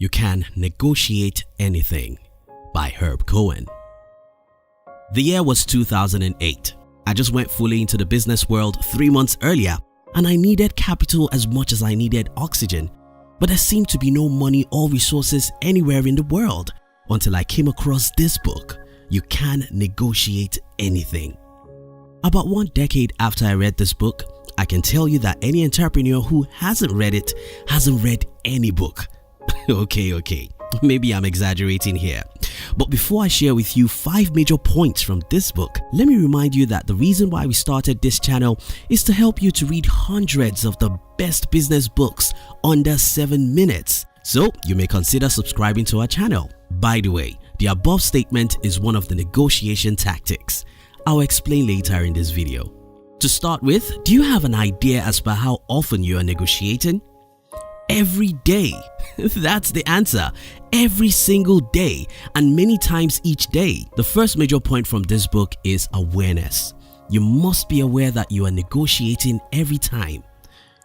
You Can Negotiate Anything by Herb Cohen. The year was 2008. I just went fully into the business world 3 months earlier, and I needed capital as much as I needed oxygen. But there seemed to be no money or resources anywhere in the world until I came across this book, You Can Negotiate Anything. About 1 decade after I read this book, I can tell you that any entrepreneur who hasn't read it hasn't read any book. Okay, maybe I'm exaggerating here. But before I share with you 5 major points from this book, let me remind you that the reason why we started this channel is to help you to read hundreds of the best business books under 7 minutes. So you may consider subscribing to our channel. By the way, the above statement is one of the negotiation tactics. I'll explain later in this video. To start with, do you have an idea as per how often you are negotiating? Every day. That's the answer. Every single day, and many times each day. The first major point from this book is awareness. You must be aware that you are negotiating every time.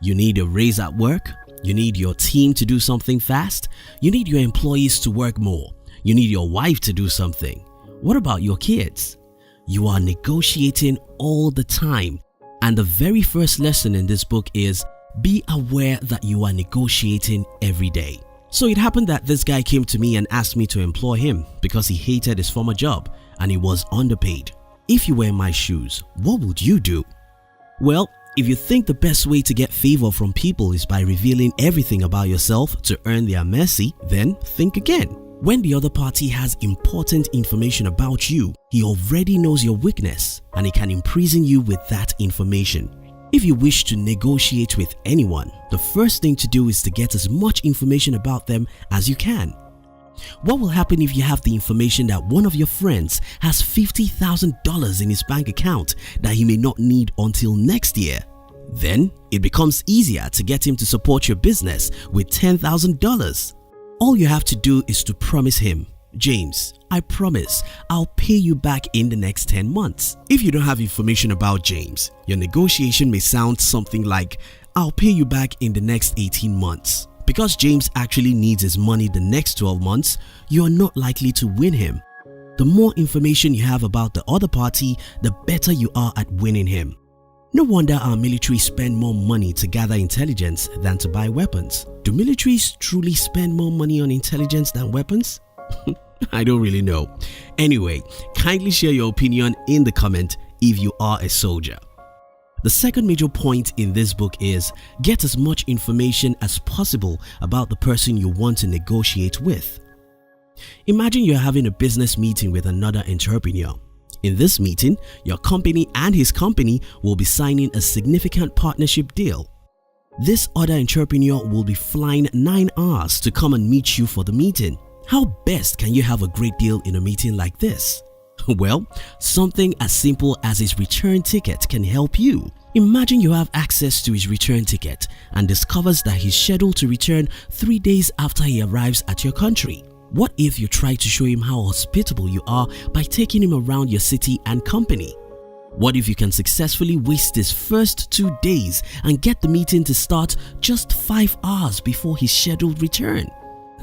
You need a raise at work. You need your team to do something fast. You need your employees to work more. You need your wife to do something. What about your kids? You are negotiating all the time. And the very first lesson in this book is be aware that you are negotiating every day. So it happened that this guy came to me and asked me to employ him because he hated his former job and he was underpaid. If you were in my shoes, what would you do? Well, if you think the best way to get favor from people is by revealing everything about yourself to earn their mercy, then think again. When the other party has important information about you, he already knows your weakness and he can imprison you with that information. If you wish to negotiate with anyone, the first thing to do is to get as much information about them as you can. What will happen if you have the information that one of your friends has $50,000 in his bank account that he may not need until next year? Then it becomes easier to get him to support your business with $10,000. All you have to do is to promise him, James, I promise I'll pay you back in the next 10 months. If you don't have information about James, your negotiation may sound something like, I'll pay you back in the next 18 months. Because James actually needs his money the next 12 months, you are not likely to win him. The more information you have about the other party, the better you are at winning him. No wonder our military spend more money to gather intelligence than to buy weapons. Do militaries truly spend more money on intelligence than weapons? I don't really know. Anyway, kindly share your opinion in the comment if you are a soldier. The second major point in this book is get as much information as possible about the person you want to negotiate with. Imagine you're having a business meeting with another entrepreneur. In this meeting, your company and his company will be signing a significant partnership deal. This other entrepreneur will be flying 9 hours to come and meet you for the meeting. How best can you have a great deal in a meeting like this? Well, something as simple as his return ticket can help you. Imagine you have access to his return ticket and discovers that he's scheduled to return 3 days after he arrives at your country. What if you try to show him how hospitable you are by taking him around your city and company? What if you can successfully waste his first 2 days and get the meeting to start just 5 hours before his scheduled return?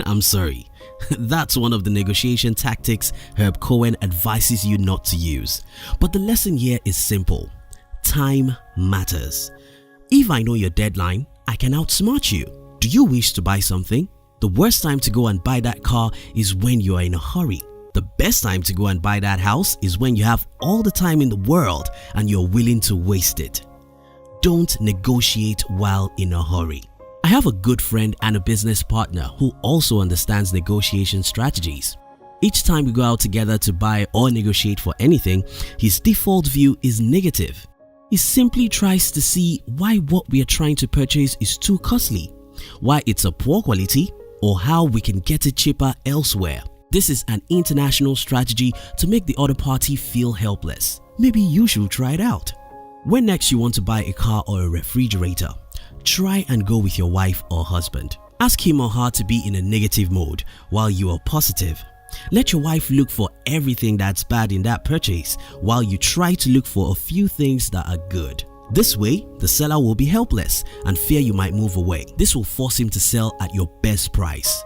I'm sorry, that's one of the negotiation tactics Herb Cohen advises you not to use. But the lesson here is simple. Time matters. If I know your deadline, I can outsmart you. Do you wish to buy something? The worst time to go and buy that car is when you are in a hurry. The best time to go and buy that house is when you have all the time in the world and you're willing to waste it. Don't negotiate while in a hurry. I have a good friend and a business partner who also understands negotiation strategies. Each time we go out together to buy or negotiate for anything, his default view is negative. He simply tries to see why what we are trying to purchase is too costly, why it's a poor quality, or how we can get it cheaper elsewhere. This is an international strategy to make the other party feel helpless. Maybe you should try it out. When next you want to buy a car or a refrigerator, try and go with your wife or husband. Ask him or her to be in a negative mode while you are positive. Let your wife look for everything that's bad in that purchase while you try to look for a few things that are good. This way, the seller will be helpless and fear you might move away. This will force him to sell at your best price.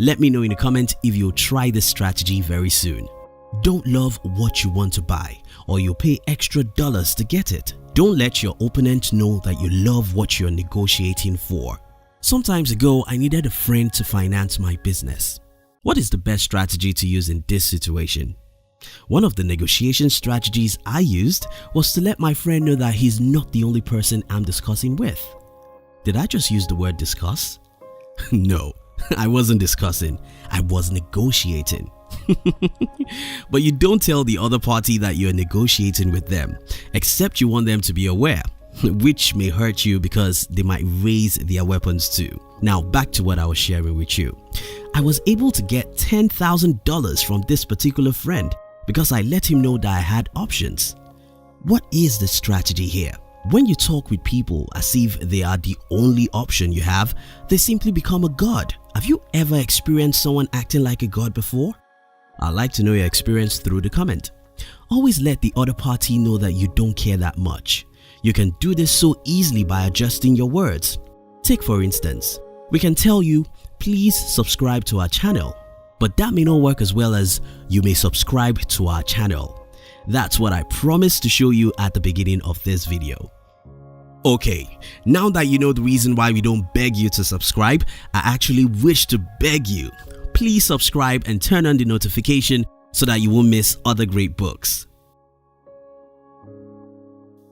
Let me know in the comment if you'll try this strategy very soon. Don't love what you want to buy, or you'll pay extra dollars to get it. Don't let your opponent know that you love what you're negotiating for. Sometimes ago, I needed a friend to finance my business. What is the best strategy to use in this situation? One of the negotiation strategies I used was to let my friend know that he's not the only person I'm discussing with. Did I just use the word discuss? No, I wasn't discussing, I was negotiating. But you don't tell the other party that you're negotiating with them, except you want them to be aware, which may hurt you because they might raise their weapons too. Now back to what I was sharing with you. I was able to get $10,000 from this particular friend because I let him know that I had options. What is the strategy here? When you talk with people as if they are the only option you have, they simply become a god. Have you ever experienced someone acting like a god before? I'd like to know your experience through the comment. Always let the other party know that you don't care that much. You can do this so easily by adjusting your words. Take for instance, we can tell you, please subscribe to our channel, but that may not work as well as you may subscribe to our channel. That's what I promised to show you at the beginning of this video. Okay, now that you know the reason why we don't beg you to subscribe, I actually wish to beg you. Please subscribe and turn on the notification so that you won't miss other great books.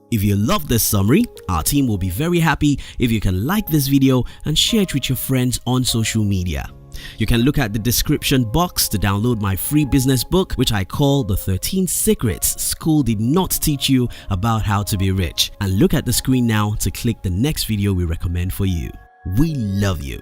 If you love this summary, our team will be very happy if you can like this video and share it with your friends on social media. You can look at the description box to download my free business book, which I call The 13 Secrets School Did Not Teach You About How to Be Rich. And look at the screen now to click the next video we recommend for you. We love you.